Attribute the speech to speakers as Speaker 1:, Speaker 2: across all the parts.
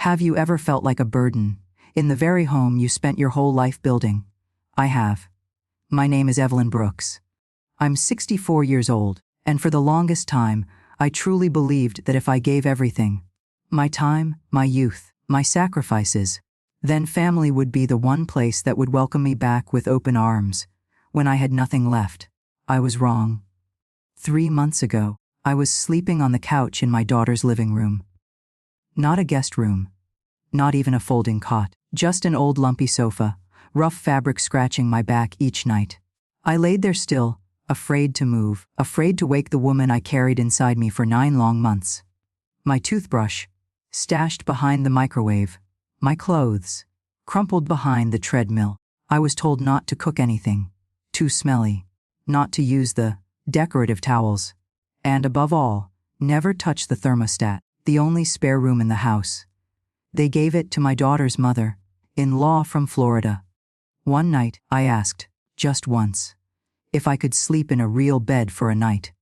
Speaker 1: Have you ever felt like a burden in the very home you spent your whole life building? I have. My name is Evelyn Brooks. I'm 64 years old, and for the longest time, I truly believed that if I gave everything, my time, my youth, my sacrifices, then family would be the one place that would welcome me back with open arms. When I had nothing left, I was wrong. 3 months ago, I was sleeping on the couch in my daughter's living room. Not a guest room. Not even a folding cot. Just an old lumpy sofa, rough fabric scratching my back each night. I laid there still, afraid to move, afraid to wake the woman I carried inside me for 9 long months. My toothbrush, stashed behind the microwave. My clothes, crumpled behind the treadmill. I was told not to cook anything. Too smelly. Not to use the decorative towels. And above all, never touch the thermostat, the only spare room in the house. They gave it to my daughter's mother-in-law from Florida. One night, I asked, just once, if I could sleep in a real bed for a night.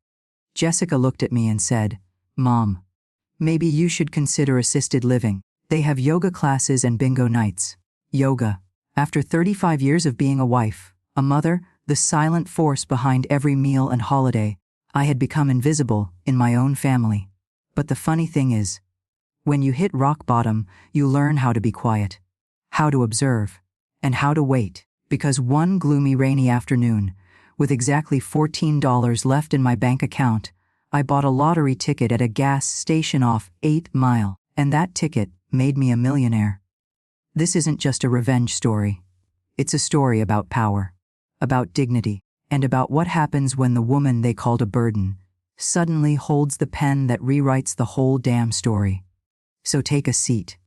Speaker 1: Jessica looked at me and said, "Mom, maybe you should consider assisted living. They have yoga classes and bingo nights." Yoga. After 35 years of being a wife, a mother, the silent force behind every meal and holiday, I had become invisible in my own family. But the funny thing is, when you hit rock bottom, you learn how to be quiet, how to observe, and how to wait. Because one gloomy rainy afternoon, with exactly $14 left in my bank account, I bought a lottery ticket at a gas station off 8 Mile, and that ticket made me a millionaire. This isn't just a revenge story. It's a story about power, about dignity, and about what happens when the woman they called a burden suddenly holds the pen that rewrites the whole damn story. So take a seat.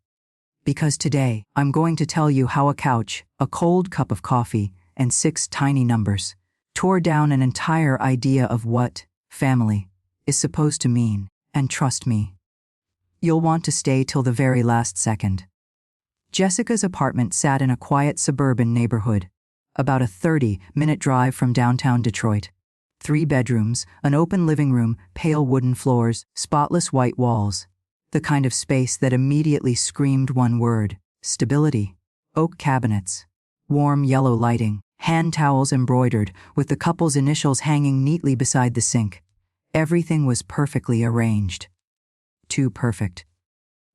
Speaker 1: Because today, I'm going to tell you how a couch, a cold cup of coffee, and 6 tiny numbers tore down an entire idea of what family is supposed to mean, and trust me, you'll want to stay till the very last second. Jessica's apartment sat in a quiet suburban neighborhood, about a 30-minute drive from downtown Detroit. 3 bedrooms, an open living room, pale wooden floors, spotless white walls. The kind of space that immediately screamed one word: stability. Oak cabinets, warm yellow lighting, hand towels embroidered with the couple's initials hanging neatly beside the sink. Everything was perfectly arranged. Too perfect.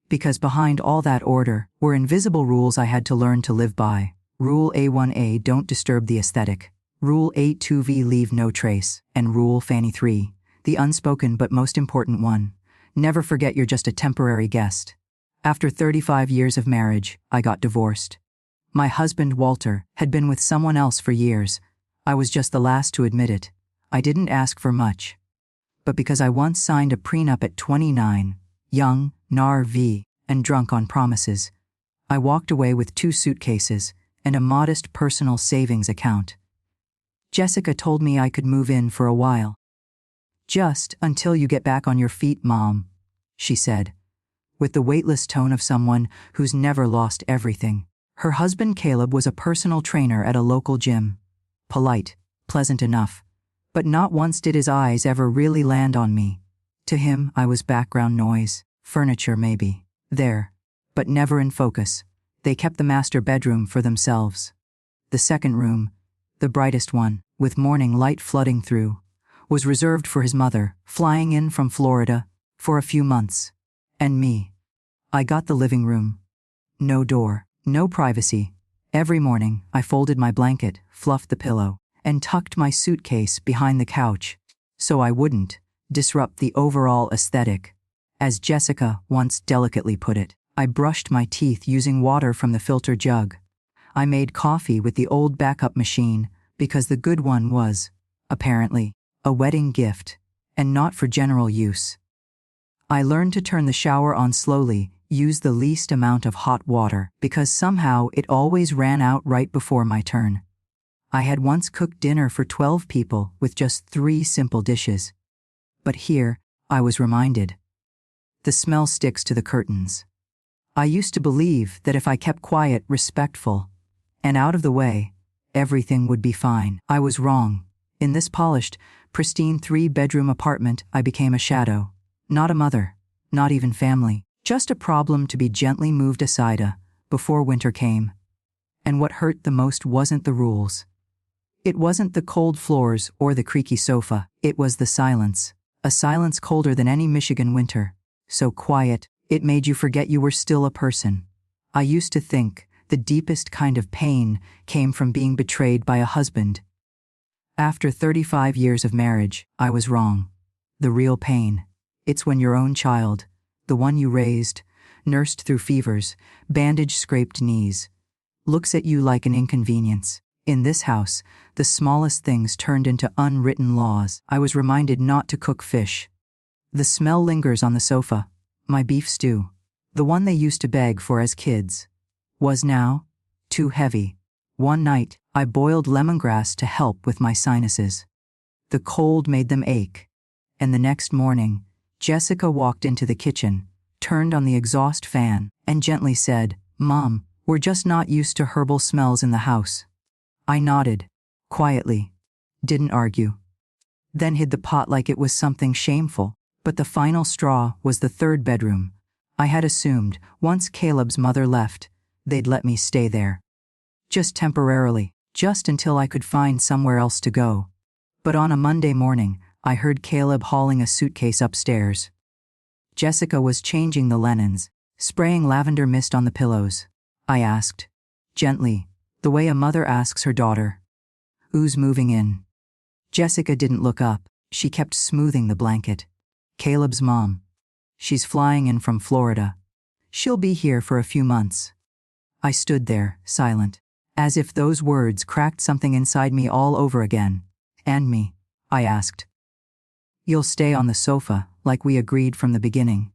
Speaker 1: Because behind all that order were invisible rules I had to learn to live by. Rule A1A, don't disturb the aesthetic. Rule A2V, leave no trace. And Rule Fanny 3, the unspoken but most important one. Never forget you're just a temporary guest. After 35 years of marriage, I got divorced. My husband, Walter, had been with someone else for years. I was just the last to admit it. I didn't ask for much. But because I once signed a prenup at 29, young, NRV, and drunk on promises, I walked away with 2 suitcases and a modest personal savings account. Jessica told me I could move in for a while. "Just until you get back on your feet, Mom," she said, with the weightless tone of someone who's never lost everything. Her husband Caleb was a personal trainer at a local gym. Polite, pleasant enough, but not once did his eyes ever really land on me. To him, I was background noise, furniture maybe, there, but never in focus. They kept the master bedroom for themselves. The second room, the brightest one, with morning light flooding through, was reserved for his mother, flying in from Florida for a few months. And me. I got the living room. No door, no privacy. Every morning, I folded my blanket, fluffed the pillow, and tucked my suitcase behind the couch, so I wouldn't disrupt the overall aesthetic. As Jessica once delicately put it, I brushed my teeth using water from the filter jug. I made coffee with the old backup machine because the good one was, apparently, a wedding gift and not for general use. I learned to turn the shower on slowly, use the least amount of hot water because somehow it always ran out right before my turn. I had once cooked dinner for 12 people with just 3 simple dishes. But here, I was reminded. The smell sticks to the curtains. I used to believe that if I kept quiet, respectful, and out of the way, everything would be fine. I was wrong. In this polished, pristine 3-bedroom apartment, I became a shadow. Not a mother, not even family, Just a problem to be gently moved aside before winter came. And what hurt the most wasn't the rules. It wasn't the cold floors or the creaky sofa, it was the silence. A silence colder than any Michigan winter. So quiet, it made you forget you were still a person. I used to think the deepest kind of pain came from being betrayed by a husband. After 35 years of marriage, I was wrong. The real pain, it's when your own child, the one you raised, nursed through fevers, bandage-scraped knees, looks at you like an inconvenience. In this house, the smallest things turned into unwritten laws. I was reminded not to cook fish. The smell lingers on the sofa. My beef stew, the one they used to beg for as kids, was now too heavy. One night, I boiled lemongrass to help with my sinuses. The cold made them ache. And the next morning, Jessica walked into the kitchen, turned on the exhaust fan, and gently said, "Mom, we're just not used to herbal smells in the house." I nodded, quietly, didn't argue. Then hid the pot like it was something shameful. But the final straw was the third bedroom. I had assumed, once Caleb's mother left, they'd let me stay there. Just temporarily, just until I could find somewhere else to go. But on a Monday morning, I heard Caleb hauling a suitcase upstairs. Jessica was changing the linens, spraying lavender mist on the pillows. I asked, gently, the way a mother asks her daughter, "Who's moving in?" Jessica didn't look up. She kept smoothing the blanket. "Caleb's mom. She's flying in from Florida. She'll be here for a few months." I stood there, silent, as if those words cracked something inside me all over again. "And me?" I asked. "You'll stay on the sofa, like we agreed from the beginning."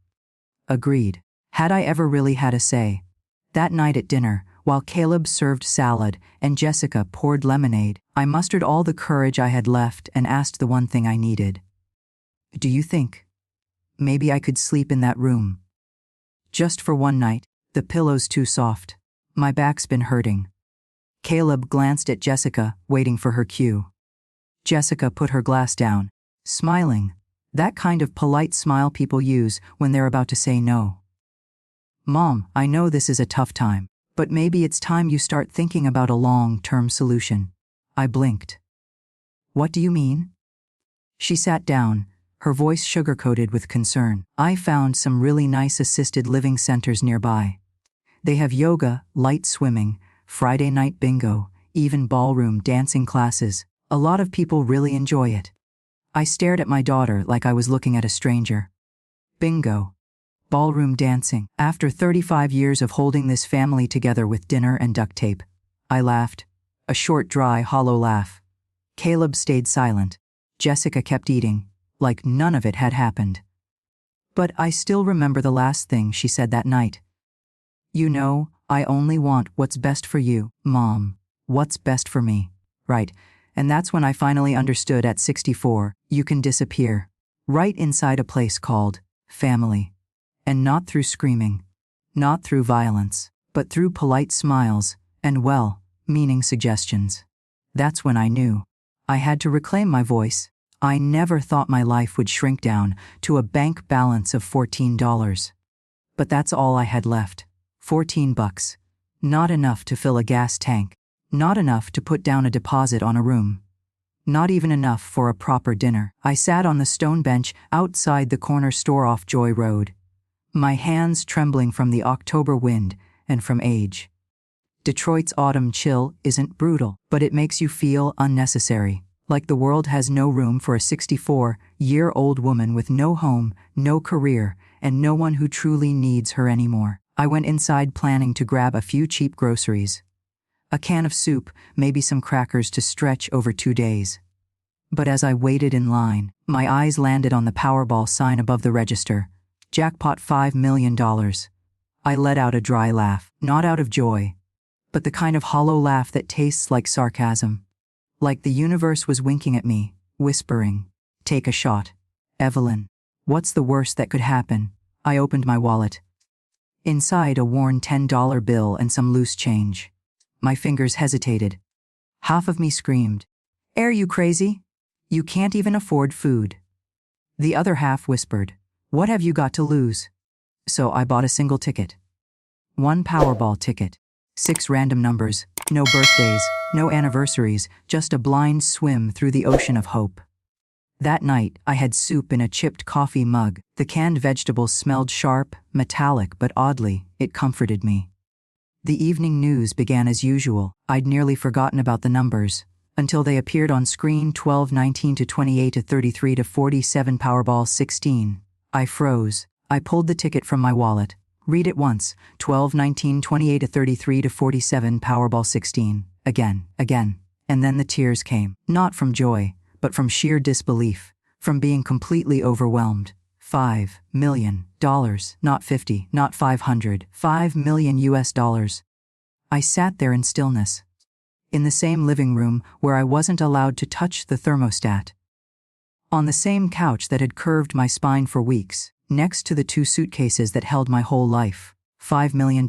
Speaker 1: Agreed. Had I ever really had a say? That night at dinner, while Caleb served salad and Jessica poured lemonade, I mustered all the courage I had left and asked the one thing I needed. "Do you think maybe I could sleep in that room? Just for one night, the pillow's too soft. My back's been hurting." Caleb glanced at Jessica, waiting for her cue. Jessica put her glass down, smiling, that kind of polite smile people use when they're about to say no. "Mom, I know this is a tough time, but maybe it's time you start thinking about a long-term solution." I blinked. "What do you mean?" She sat down, her voice sugar-coated with concern. "I found some really nice assisted living centers nearby. They have yoga, light swimming, Friday night bingo, even ballroom dancing classes. A lot of people really enjoy it." I stared at my daughter like I was looking at a stranger. Bingo. Ballroom dancing. After 35 years of holding this family together with dinner and duct tape, I laughed. A short, dry, hollow laugh. Caleb stayed silent. Jessica kept eating, like none of it had happened. But I still remember the last thing she said that night. "You know, I only want what's best for you, Mom. What's best for me." Right. And that's when I finally understood at 64, you can disappear. Right inside a place called family. And not through screaming. Not through violence. But through polite smiles and well-meaning suggestions. That's when I knew. I had to reclaim my voice. I never thought my life would shrink down to a bank balance of $14. But that's all I had left. $14. Not enough to fill a gas tank. Not enough to put down a deposit on a room. Not even enough for a proper dinner. I sat on the stone bench outside the corner store off Joy Road, my hands trembling from the October wind and from age. Detroit's autumn chill isn't brutal, but it makes you feel unnecessary, like the world has no room for a 64-year-old woman with no home, no career, and no one who truly needs her anymore. I went inside planning to grab a few cheap groceries. A can of soup, maybe some crackers to stretch over 2 days. But as I waited in line, my eyes landed on the Powerball sign above the register. Jackpot $5 million. I let out a dry laugh, not out of joy, but the kind of hollow laugh that tastes like sarcasm. Like the universe was winking at me, whispering, "Take a shot, Evelyn. What's the worst that could happen?" I opened my wallet. Inside a worn $10 bill and some loose change. My fingers hesitated. Half of me screamed, "Are you crazy? You can't even afford food." The other half whispered, "What have you got to lose? So I bought a single ticket. One Powerball ticket. 6 random numbers, no birthdays, no anniversaries, just a blind swim through the ocean of hope. That night, I had soup in a chipped coffee mug. The canned vegetables smelled sharp, metallic, but oddly, it comforted me. The evening news began as usual. I'd nearly forgotten about the numbers, until they appeared on screen: 12, 19 to 28 to 33 to 47, Powerball 16. I froze. I pulled the ticket from my wallet. Read it once: 12, 19, 28 to 33 to 47, Powerball 16. Again. And then the tears came. Not from joy, but from sheer disbelief. From being completely overwhelmed. $5 million. Not 50, not 500. $5 million US. I sat there in stillness. In the same living room where I wasn't allowed to touch the thermostat. On the same couch that had curved my spine for weeks. Next to the 2 suitcases that held my whole life. $5 million.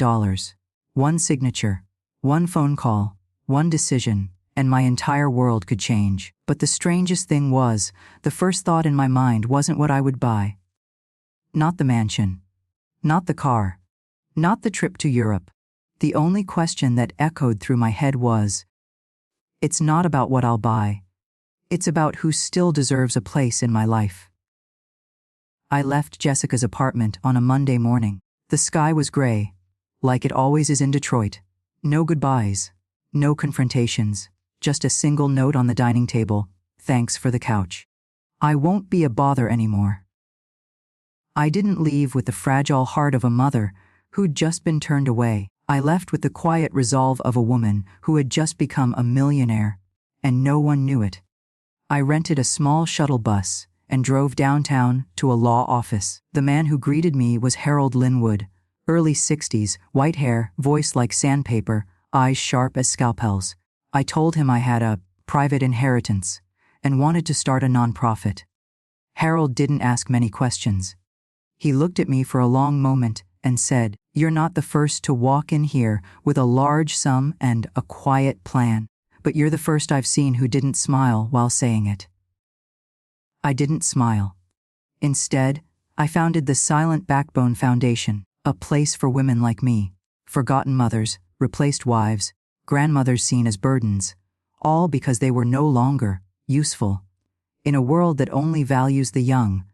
Speaker 1: One signature. One phone call. One decision. And my entire world could change. But the strangest thing was, the first thought in my mind wasn't what I would buy. Not the mansion. Not the car. Not the trip to Europe. The only question that echoed through my head was, it's not about what I'll buy. It's about who still deserves a place in my life. I left Jessica's apartment on a Monday morning. The sky was gray, like it always is in Detroit. No goodbyes, no confrontations, just a single note on the dining table: thanks for the couch. I won't be a bother anymore. I didn't leave with the fragile heart of a mother who'd just been turned away. I left with the quiet resolve of a woman who had just become a millionaire, and no one knew it. I rented a small shuttle bus and drove downtown to a law office. The man who greeted me was Harold Linwood, early 60s, white hair, voice like sandpaper, eyes sharp as scalpels. I told him I had a private inheritance and wanted to start a nonprofit. Harold didn't ask many questions. He looked at me for a long moment and said, "You're not the first to walk in here with a large sum and a quiet plan, but you're the first I've seen who didn't smile while saying it." I didn't smile. Instead, I founded the Silent Backbone Foundation, a place for women like me, forgotten mothers, replaced wives, grandmothers seen as burdens, all because they were no longer useful. In a world that only values the young,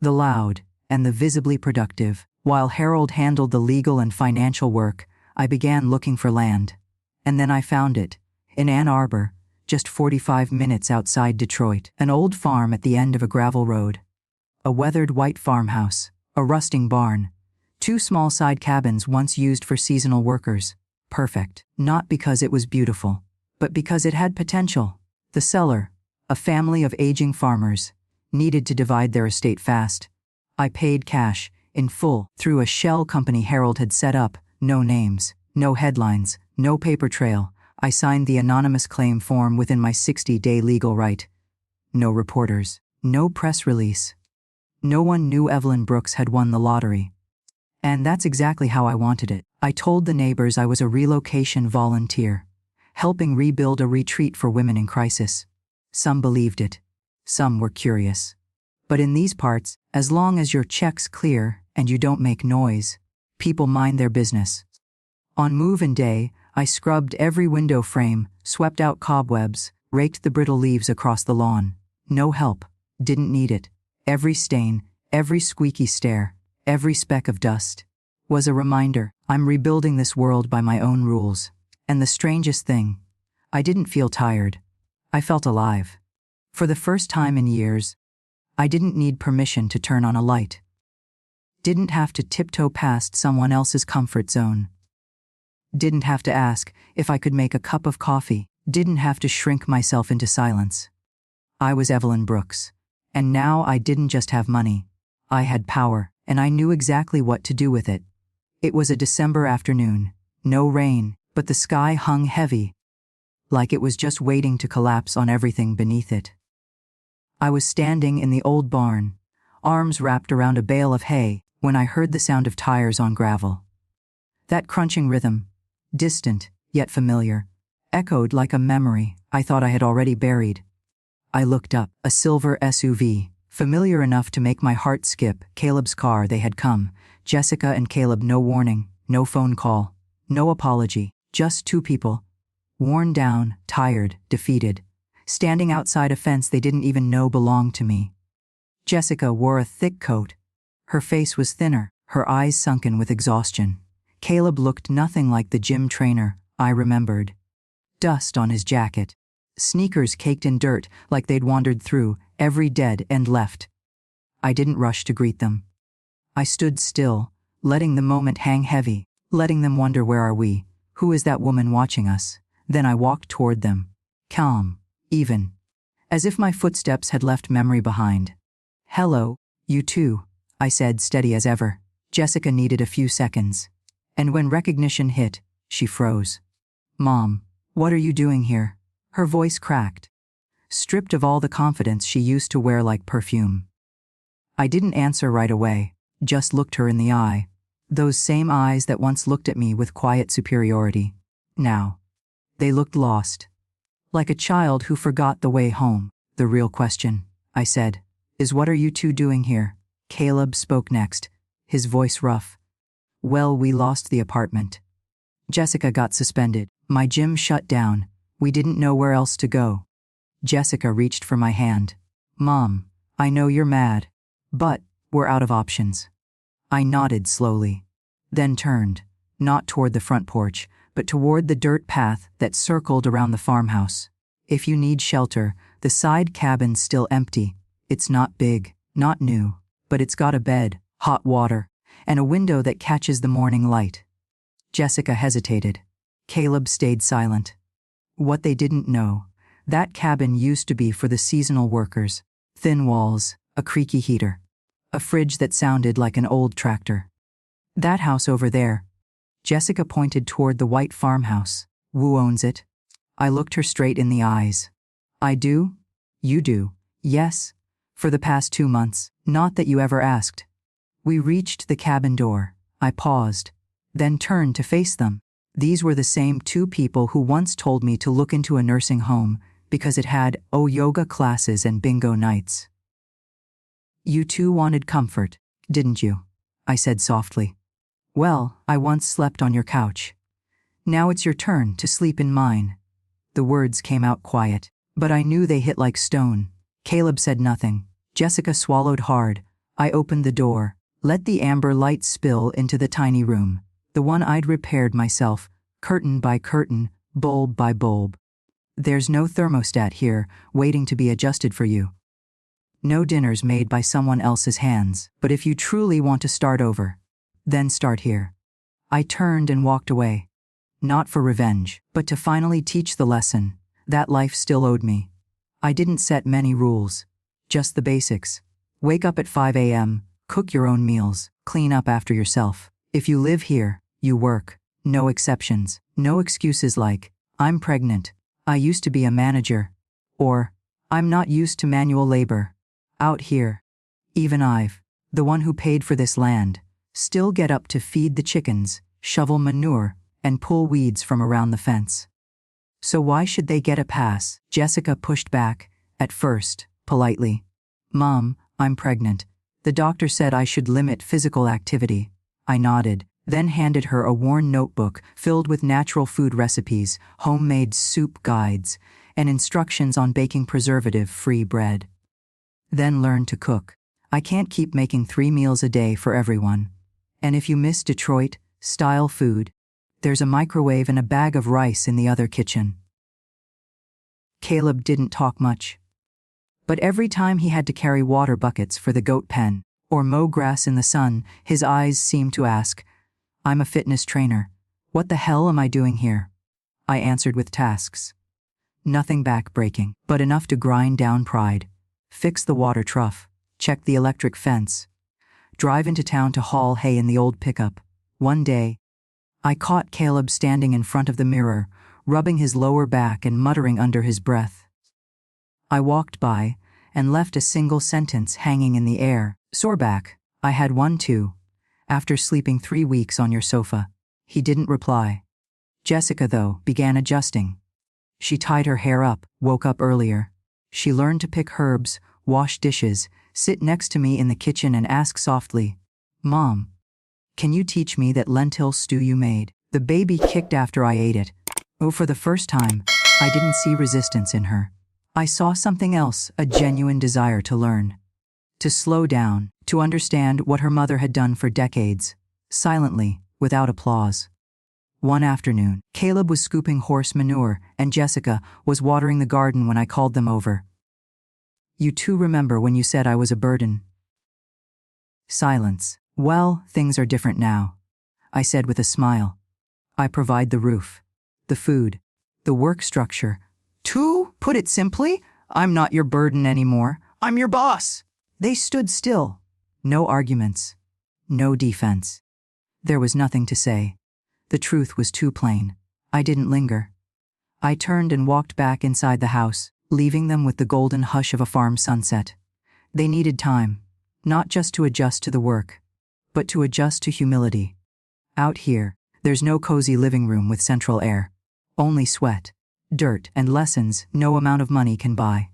Speaker 1: the loud, and the visibly productive, while Harold handled the legal and financial work, I began looking for land. And then I found it, in Ann Arbor, just 45 minutes outside Detroit. An old farm at the end of a gravel road. A weathered white farmhouse, a rusting barn, 2 small side cabins once used for seasonal workers. Perfect. Not because it was beautiful, but because it had potential. The seller, a family of aging farmers, needed to divide their estate fast. I paid cash, in full, through a shell company Harold had set up. No names, no headlines, no paper trail. I signed the anonymous claim form within my 60-day legal right. No reporters, no press release. No one knew Evelyn Brooks had won the lottery. And that's exactly how I wanted it. I told the neighbors I was a relocation volunteer, helping rebuild a retreat for women in crisis. Some believed it. Some were curious. But in these parts, as long as your check's clear and you don't make noise, people mind their business. On move-in day, I scrubbed every window frame, swept out cobwebs, raked the brittle leaves across the lawn. No help. Didn't need it. Every stain, every squeaky stair, every speck of dust was a reminder I'm rebuilding this world by my own rules. And the strangest thing, I didn't feel tired. I felt alive. For the first time in years, I didn't need permission to turn on a light. Didn't have to tiptoe past someone else's comfort zone. Didn't have to ask if I could make a cup of coffee. Didn't have to shrink myself into silence. I was Evelyn Brooks. And now I didn't just have money. I had power, and I knew exactly what to do with it. It was a December afternoon. No rain, but the sky hung heavy, like it was just waiting to collapse on everything beneath it. I was standing in the old barn, arms wrapped around a bale of hay, when I heard the sound of tires on gravel. That crunching rhythm, distant, yet familiar, echoed like a memory I thought I had already buried. I looked up. A silver SUV, Familiar enough to make my heart skip. Caleb's car, they had come. Jessica and Caleb, no warning, no phone call, no apology, just two people. Worn down, tired, defeated, standing outside a fence they didn't even know belonged to me. Jessica wore a thick coat. Her face was thinner, her eyes sunken with exhaustion. Caleb looked nothing like the gym trainer I remembered. Dust on his jacket. Sneakers caked in dirt like they'd wandered through every dead end left. I didn't rush to greet them. I stood still, letting the moment hang heavy, letting them wonder where are we, who is that woman watching us. Then I walked toward them, calm, even, as if my footsteps had left memory behind. "Hello, you two," I said, steady as ever. Jessica needed a few seconds. And when recognition hit, she froze. "Mom, what are you doing here?" Her voice cracked, stripped of all the confidence she used to wear like perfume. I didn't answer right away, just looked her in the eye. Those same eyes that once looked at me with quiet superiority. Now, they looked lost. Like a child who forgot the way home. "The real question," I said, "is what are you two doing here?" Caleb spoke next, his voice rough. "Well, we lost the apartment. Jessica got suspended. My gym shut down. We didn't know where else to go." Jessica reached for my hand. "Mom, I know you're mad, but we're out of options." I nodded slowly, then turned, not toward the front porch, but toward the dirt path that circled around the farmhouse. "If you need shelter, the side cabin's still empty. It's not big, not new, but it's got a bed, hot water, and a window that catches the morning light." Jessica hesitated. Caleb stayed silent. What they didn't know, that cabin used to be for the seasonal workers. Thin walls, a creaky heater, a fridge that sounded like an old tractor. "That house over there." Jessica pointed toward the white farmhouse. "Who owns it?" I looked her straight in the eyes. "I do? You do?" "Yes. For the past 2 months. Not that you ever asked." We reached the cabin door. I paused, then turned to face them. These were the same two people who once told me to look into a nursing home because it had yoga classes and bingo nights. "You two wanted comfort, didn't you?" I said softly. "Well, I once slept on your couch. Now it's your turn to sleep in mine." The words came out quiet, but I knew they hit like stone. Caleb said nothing. Jessica swallowed hard. I opened the door, let the amber light spill into the tiny room, the one I'd repaired myself, curtain by curtain, bulb by bulb. "There's no thermostat here, waiting to be adjusted for you. No dinners made by someone else's hands. But if you truly want to start over, then start here." I turned and walked away. Not for revenge, but to finally teach the lesson that life still owed me. I didn't set many rules, just the basics. Wake up at 5 a.m., cook your own meals, clean up after yourself. If you live here, you work. No exceptions, no excuses like, "I'm pregnant, I used to be a manager," or, "I'm not used to manual labor." Out here, even I've, the one who paid for this land, still get up to feed the chickens, shovel manure, and pull weeds from around the fence. So why should they get a pass? Jessica pushed back, at first, politely. "Mom, I'm pregnant. The doctor said I should limit physical activity." I nodded, then handed her a worn notebook filled with natural food recipes, homemade soup guides, and instructions on baking preservative-free bread. "Then learn to cook. I can't keep making 3 meals a day for everyone. And if you miss Detroit-style food, there's a microwave and a bag of rice in the other kitchen." Caleb didn't talk much. But every time he had to carry water buckets for the goat pen, or mow grass in the sun, his eyes seemed to ask, "I'm a fitness trainer. What the hell am I doing here?" I answered with tasks. Nothing back-breaking, but enough to grind down pride. Fix the water trough, check the electric fence, drive into town to haul hay in the old pickup. One day, I caught Caleb standing in front of the mirror, rubbing his lower back and muttering under his breath. I walked by and left a single sentence hanging in the air. "Sore back. I had one too. After sleeping 3 weeks on your sofa." He didn't reply. Jessica, though, began adjusting. She tied her hair up, woke up earlier. She learned to pick herbs, wash dishes, sit next to me in the kitchen and ask softly, "Mom, can you teach me that lentil stew you made?" The baby kicked after I ate it. Oh, for the first time, I didn't see resistance in her. I saw something else, a genuine desire to learn. To slow down, to understand what her mother had done for decades, silently, without applause. One afternoon, Caleb was scooping horse manure and Jessica was watering the garden when I called them over. "You two remember when you said I was a burden?" Silence. "Well, things are different now," I said with a smile. "I provide the roof, the food, the work structure. To put it simply, I'm not your burden anymore. I'm your boss." They stood still. No arguments. No defense. There was nothing to say. The truth was too plain. I didn't linger. I turned and walked back inside the house, leaving them with the golden hush of a farm sunset. They needed time, not just to adjust to the work, but to adjust to humility. Out here, there's no cozy living room with central air. Only sweat, dirt, and lessons no amount of money can buy.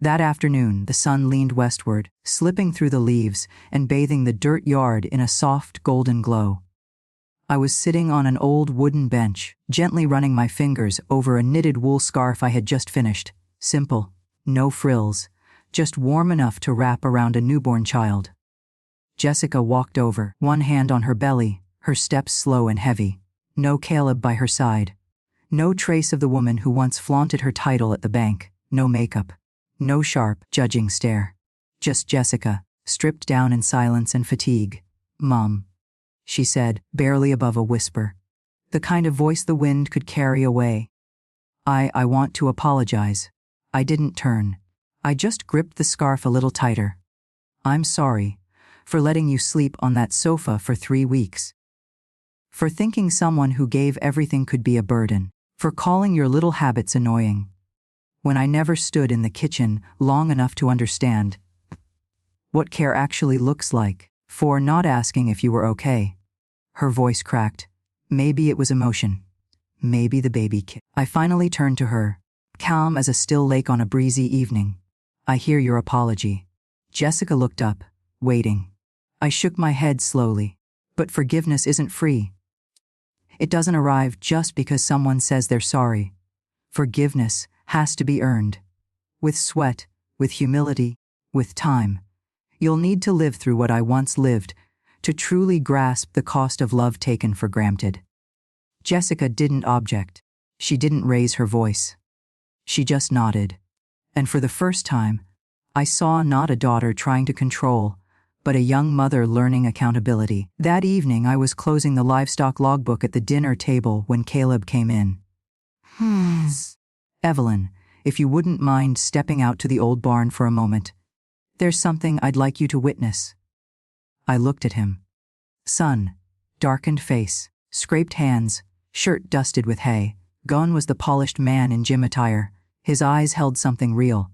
Speaker 1: That afternoon, the sun leaned westward, slipping through the leaves and bathing the dirt yard in a soft golden glow. I was sitting on an old wooden bench, gently running my fingers over a knitted wool scarf I had just finished. Simple, no frills, just warm enough to wrap around a newborn child. Jessica walked over, one hand on her belly, her steps slow and heavy. No Caleb by her side. No trace of the woman who once flaunted her title at the bank. No makeup. No sharp, judging stare. Just Jessica, stripped down in silence and fatigue. "Mom," she said, barely above a whisper. The kind of voice the wind could carry away. I want to apologize. I didn't turn. I just gripped the scarf a little tighter. "I'm sorry for letting you sleep on that sofa for 3 weeks. For thinking someone who gave everything could be a burden. For calling your little habits annoying. When I never stood in the kitchen long enough to understand what care actually looks like. For not asking if you were okay." Her voice cracked. Maybe it was emotion. Maybe the baby kid. I finally turned to her, calm as a still lake on a breezy evening. "I hear your apology." Jessica looked up, waiting. I shook my head slowly. "But forgiveness isn't free. It doesn't arrive just because someone says they're sorry. Forgiveness has to be earned. With sweat, with humility, with time. You'll need to live through what I once lived to truly grasp the cost of love taken for granted." Jessica didn't object. She didn't raise her voice. She just nodded. And for the first time, I saw not a daughter trying to control, but a young mother learning accountability. That evening, I was closing the livestock logbook at the dinner table when Caleb came in. "Evelyn, if you wouldn't mind stepping out to the old barn for a moment. There's something I'd like you to witness." I looked at him. Sun, darkened face, scraped hands, shirt dusted with hay. Gone was the polished man in gym attire. His eyes held something real.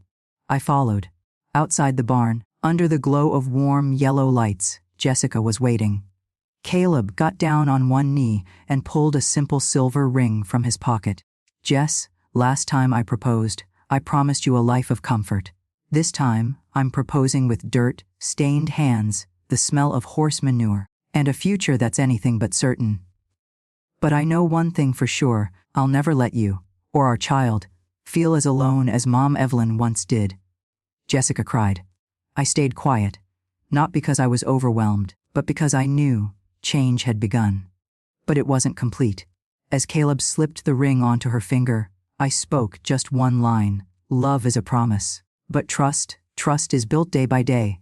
Speaker 1: I followed. Outside the barn, under the glow of warm yellow lights, Jessica was waiting. Caleb got down on one knee and pulled a simple silver ring from his pocket. "Jess, last time I proposed, I promised you a life of comfort. This time, I'm proposing with dirt, stained hands, the smell of horse manure, and a future that's anything but certain. But I know one thing for sure, I'll never let you, or our child, feel as alone as Mom Evelyn once did." Jessica cried. I stayed quiet, not because I was overwhelmed, but because I knew change had begun. But it wasn't complete. As Caleb slipped the ring onto her finger, I spoke just one line. "Love is a promise, but trust is built day by day,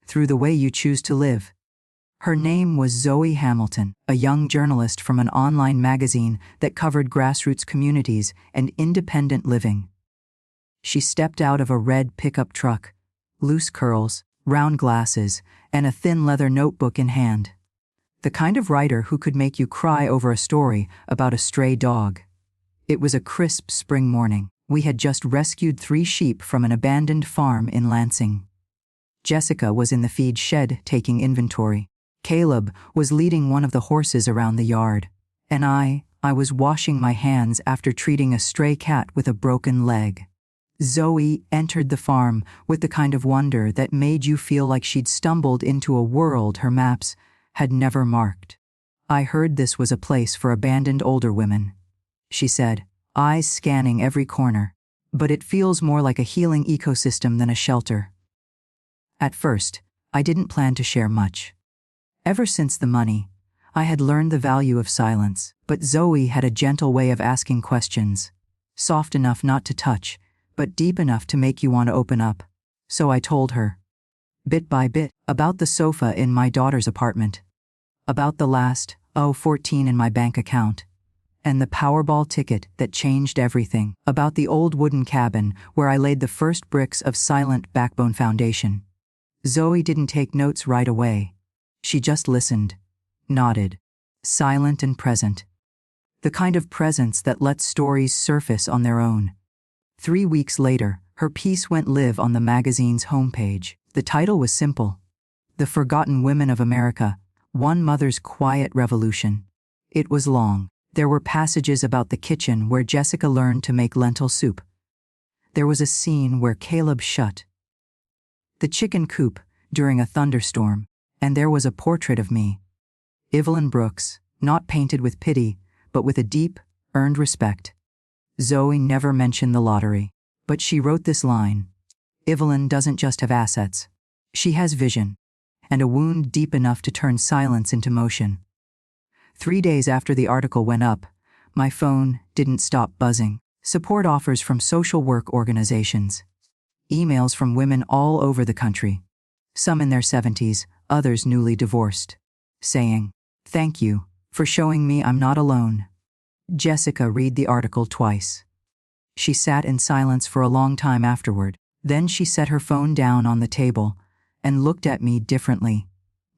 Speaker 1: through the way you choose to live." Her name was Zoe Hamilton, a young journalist from an online magazine that covered grassroots communities and independent living. She stepped out of a red pickup truck, loose curls, round glasses, and a thin leather notebook in hand. The kind of writer who could make you cry over a story about a stray dog. It was a crisp spring morning. We had just rescued 3 sheep from an abandoned farm in Lansing. Jessica was in the feed shed taking inventory. Caleb was leading one of the horses around the yard. And I was washing my hands after treating a stray cat with a broken leg. Zoe entered the farm with the kind of wonder that made you feel like she'd stumbled into a world her maps had never marked. "I heard this was a place for abandoned older women," she said, eyes scanning every corner. "But it feels more like a healing ecosystem than a shelter." At first, I didn't plan to share much. Ever since the money, I had learned the value of silence, but Zoe had a gentle way of asking questions, soft enough not to touch, but deep enough to make you want to open up. So I told her, bit by bit, about the sofa in my daughter's apartment, about the last, 14 in my bank account, and the Powerball ticket that changed everything, about the old wooden cabin where I laid the first bricks of silent backbone foundation. Zoe didn't take notes right away. She just listened, nodded, silent and present. The kind of presence that lets stories surface on their own. 3 weeks later, her piece went live on the magazine's homepage. The title was simple: "The Forgotten Women of America, One Mother's Quiet Revolution." It was long. There were passages about the kitchen where Jessica learned to make lentil soup. There was a scene where Caleb shut the chicken coop during a thunderstorm, and there was a portrait of me, Evelyn Brooks, not painted with pity, but with a deep, earned respect. Zoe never mentioned the lottery, but she wrote this line: "Evelyn doesn't just have assets. She has vision, and a wound deep enough to turn silence into motion." 3 days after the article went up, my phone didn't stop buzzing. Support offers from social work organizations. Emails from women all over the country, some in their 70s, others newly divorced, saying, "Thank you for showing me I'm not alone." Jessica read the article twice. She sat in silence for a long time afterward. Then she set her phone down on the table and looked at me differently,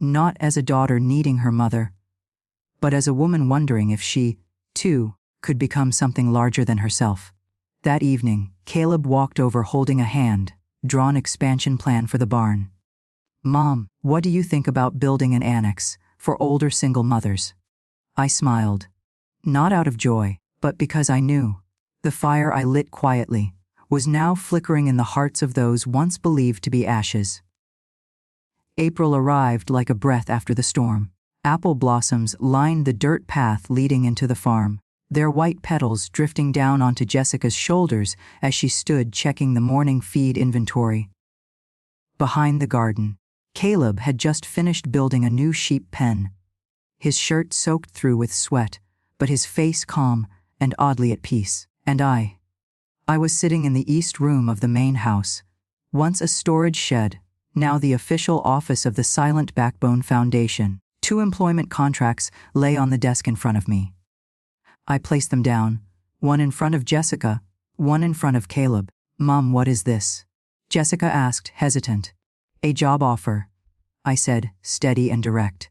Speaker 1: not as a daughter needing her mother, but as a woman wondering if she, too, could become something larger than herself. That evening, Caleb walked over holding a hand-drawn expansion plan for the barn. "Mom, what do you think about building an annex for older single mothers?" I smiled. Not out of joy, but because I knew the fire I lit quietly was now flickering in the hearts of those once believed to be ashes. April arrived like a breath after the storm. Apple blossoms lined the dirt path leading into the farm, their white petals drifting down onto Jessica's shoulders as she stood checking the morning feed inventory. Behind the garden, Caleb had just finished building a new sheep pen, his shirt soaked through with sweat, but his face calm and oddly at peace. And I was sitting in the east room of the main house, once a storage shed, now the official office of the Silent Backbone Foundation. 2 employment contracts lay on the desk in front of me. I placed them down, one in front of Jessica, one in front of Caleb. "Mom, what is this?" Jessica asked, hesitant. "A job offer," I said, steady and direct.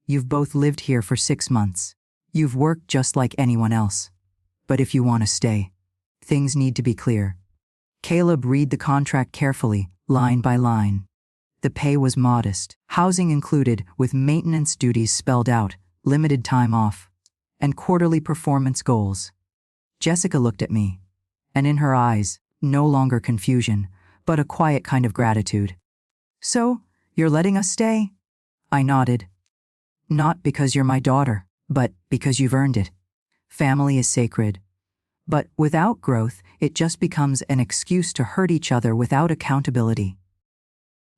Speaker 1: "You've both lived here for 6 months. You've worked just like anyone else. But if you want to stay, things need to be clear." Caleb read the contract carefully, line by line. The pay was modest, housing included with maintenance duties spelled out, limited time off, and quarterly performance goals. Jessica looked at me, and in her eyes, no longer confusion, but a quiet kind of gratitude. "So, you're letting us stay?" I nodded. "Not because you're my daughter, but because you've earned it. Family is sacred. But without growth, it just becomes an excuse to hurt each other without accountability."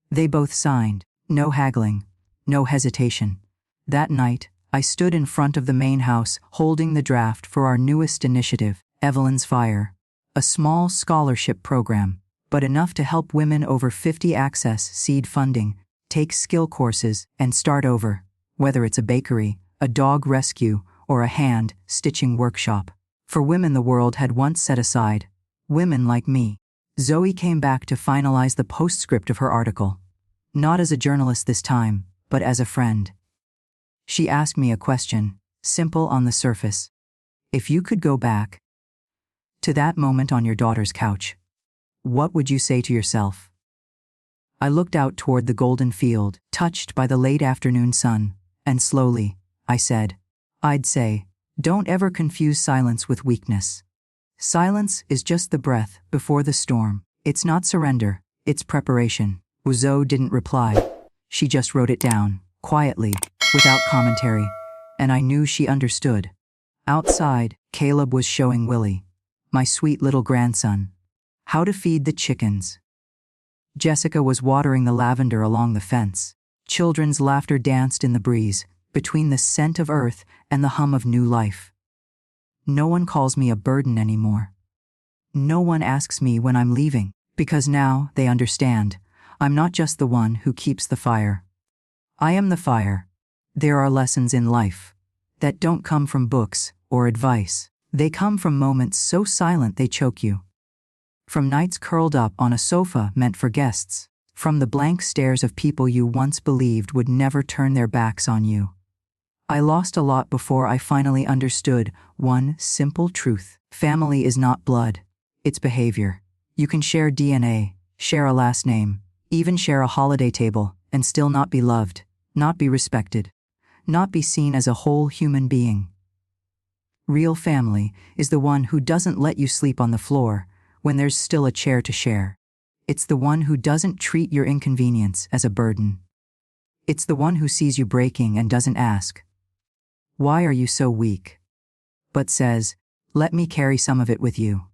Speaker 1: They both signed, no haggling, no hesitation. That night, I stood in front of the main house holding the draft for our newest initiative, Evelyn's Fire, a small scholarship program, but enough to help women over 50 access seed funding, take skill courses, and start over, whether it's a bakery, a dog rescue, or a hand-stitching workshop. For women the world had once set aside, women like me. Zoe came back to finalize the postscript of her article. Not as a journalist this time, but as a friend. She asked me a question, simple on the surface. If you could go back to that moment on your daughter's couch, what would you say to yourself? I looked out toward the golden field, touched by the late afternoon sun, and slowly, I said, I'd say, don't ever confuse silence with weakness. Silence is just the breath before the storm. It's not surrender, it's preparation. Uzo didn't reply. She just wrote it down, quietly, without commentary, and I knew she understood. Outside, Caleb was showing Willie, my sweet little grandson, how to feed the chickens. Jessica was watering the lavender along the fence. Children's laughter danced in the breeze, between the scent of earth and the hum of new life. No one calls me a burden anymore. No one asks me when I'm leaving, because now they understand. I'm not just the one who keeps the fire. I am the fire. There are lessons in life that don't come from books or advice. They come from moments so silent they choke you. From nights curled up on a sofa meant for guests. From the blank stares of people you once believed would never turn their backs on you. I lost a lot before I finally understood one simple truth. Family is not blood. It's behavior. You can share DNA, share a last name, even share a holiday table, and still not be loved, not be respected, not be seen as a whole human being. Real family is the one who doesn't let you sleep on the floor when there's still a chair to share. It's the one who doesn't treat your inconvenience as a burden. It's the one who sees you breaking and doesn't ask, "Why are you so weak?" but says, "Let me carry some of it with you."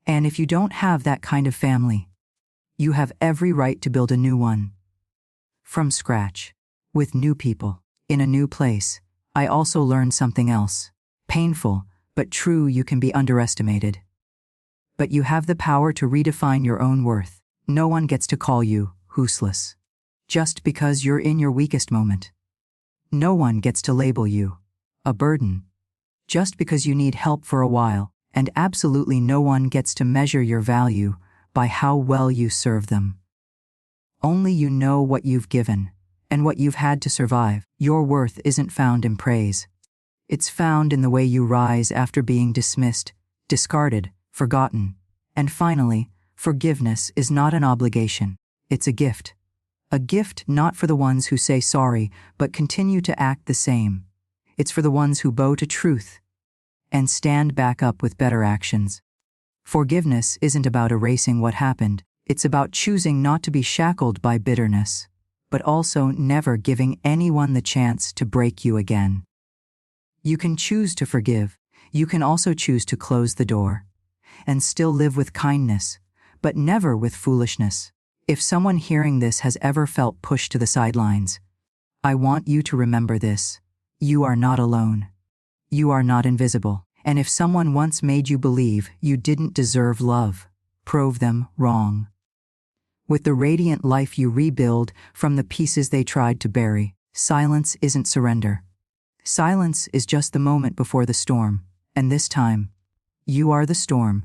Speaker 1: And if you don't have that kind of family, you have every right to build a new one. From scratch, with new people, in a new place. I also learned something else. Painful, but true. You can be underestimated. But you have the power to redefine your own worth. No one gets to call you useless just because you're in your weakest moment. No one gets to label you a burden just because you need help for a while. And absolutely no one gets to measure your value by how well you serve them. Only you know what you've given and what you've had to survive. Your worth isn't found in praise. It's found in the way you rise after being dismissed, discarded, forgotten. And finally, forgiveness is not an obligation. It's a gift. A gift not for the ones who say sorry but continue to act the same. It's for the ones who bow to truth and stand back up with better actions. Forgiveness isn't about erasing what happened. It's about choosing not to be shackled by bitterness, but also never giving anyone the chance to break you again. You can choose to forgive. You can also choose to close the door and still live with kindness, but never with foolishness. If someone hearing this has ever felt pushed to the sidelines, I want you to remember this. You are not alone. You are not invisible. And if someone once made you believe you didn't deserve love, prove them wrong. With the radiant life you rebuild from the pieces they tried to bury, silence isn't surrender. Silence is just the moment before the storm, and this time, you are the storm.